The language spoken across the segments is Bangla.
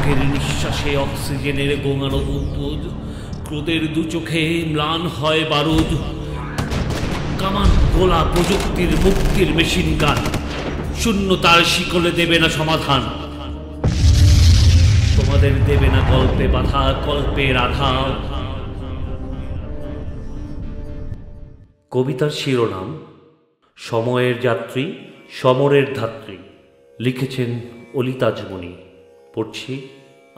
বুকের নিঃশ্বাসে অক্সিজেনের গোঙানো বুদবুদ, ক্রোধের দু চোখে ম্লান হয় বারুদ। কামান গোলা প্রযুক্তির মুক্তির মেশিন গান, শূন্যতার শিকলে দেবে না সমাধান। তোমাদের দেবে না গল্পে বাধা, কল্পের আধার। কবিতার শিরোনাম সময়ের যাত্রী, সমরের ধাত্রী। লিখেছেন অলি তাজমনি। পড়ছি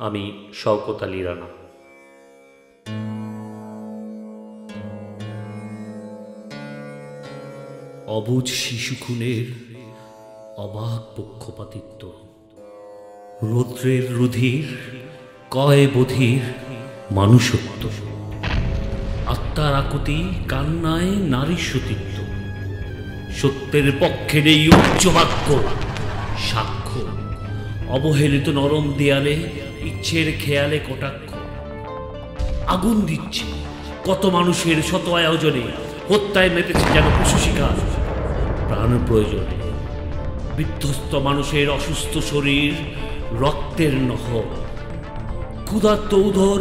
আমি শওকত আলী রানা। অবুঝ শিশু খুনের অবাক পক্ষপাতিত্ব, রৌদ্রের রুধির কয় বধির মানুষত্ব, আত্মার আকুতি কান্নায় নারী সতীত্ব। সত্যের পক্ষে নেই উচ্চ বাক্য সাক্ষ্য, অবহেলিত নরম দেয়ালে ইচ্ছের খেয়ালে কটাক্ষ। আগুন দিচ্ছে কত মানুষের শত আয়োজনে, হত্যায় মেতেছে যেন পশু শিকার প্রাণ প্রয়োজনে। বিধ্বস্ত মানুষের অসুস্থ শরীর রক্তের নহর, ক্ষুধার্ত উদর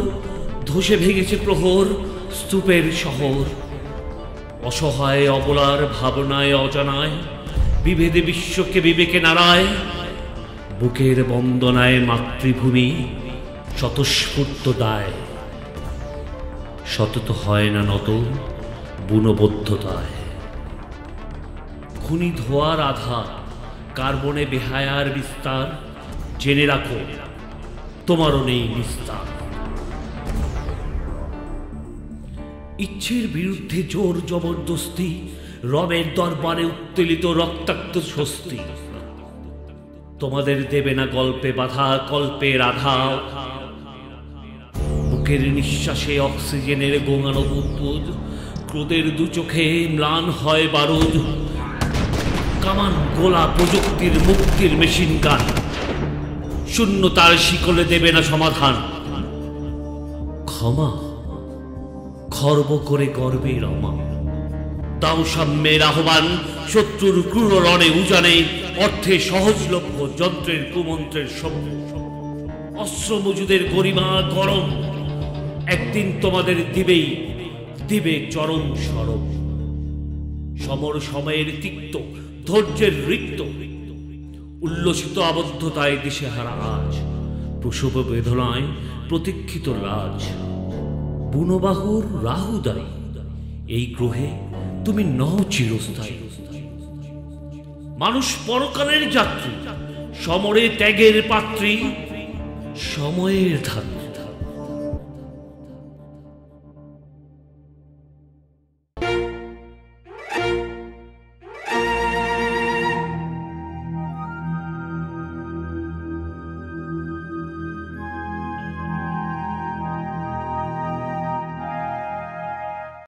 ধসে ভেঙেছে প্রহর স্তূপের শহর। অসহায় অবলার ভাবনায় অজানায় বিভেদে বিশ্বকে বিবেকে নাড়ায়। বুকের বন্দনায় মাতৃভূমি স্বতঃস্ফূর্ত দায়, সতত হয় না নত বুনবদ্ধতায়। খুনি ধোয়ার আধার, কার্বনে বেহায়ার বিস্তার, জেনে রাখো তোমারও নেই নিস্তার। ইচ্ছের বিরুদ্ধে জোর জবরদস্তি, রবের দরবারে উত্তেলিত রক্তাক্ত স্বস্তি। তোমাদের দেবে না গল্পে বাধা, কল্পের আধার। বুকের নিঃশ্বাসে অক্সিজেনের গোঙানো বুদবুদ, ক্রোধের দু চোখে ম্লান হয় বারুদ। কামান গোলা প্রযুক্তির মুক্তির মেশিন গান, শূন্যতার শিকলে দেবে না সমাধান। ক্ষমা খর্ব করে গর্বে রমা, দাও সাম্যের আহ্বান শত্রুর ক্রূর রণে উজানে। অর্থে সহজলভ্য যন্ত্রের কুমন্ত্রের শব্দ, অস্ত্র মজুদের গরিমা গরম একদিন তোমাদের দিবে চরম সরব। সমর সময়ের তিক্ত ধৈর্যের রিক্ত, উল্লসিত আবদ্ধতায় দিশেহারা আজ। প্রসব বেদনায় প্রতীক্ষিত লাজ, বুনবাহুর রাহুদাই এই গ্রহে তুমি নও চিরস্থায়ী। মানুষ পরকালের যাত্রী, সমরে ত্যাগের পাত্রী, সময়ের ধাত্রী।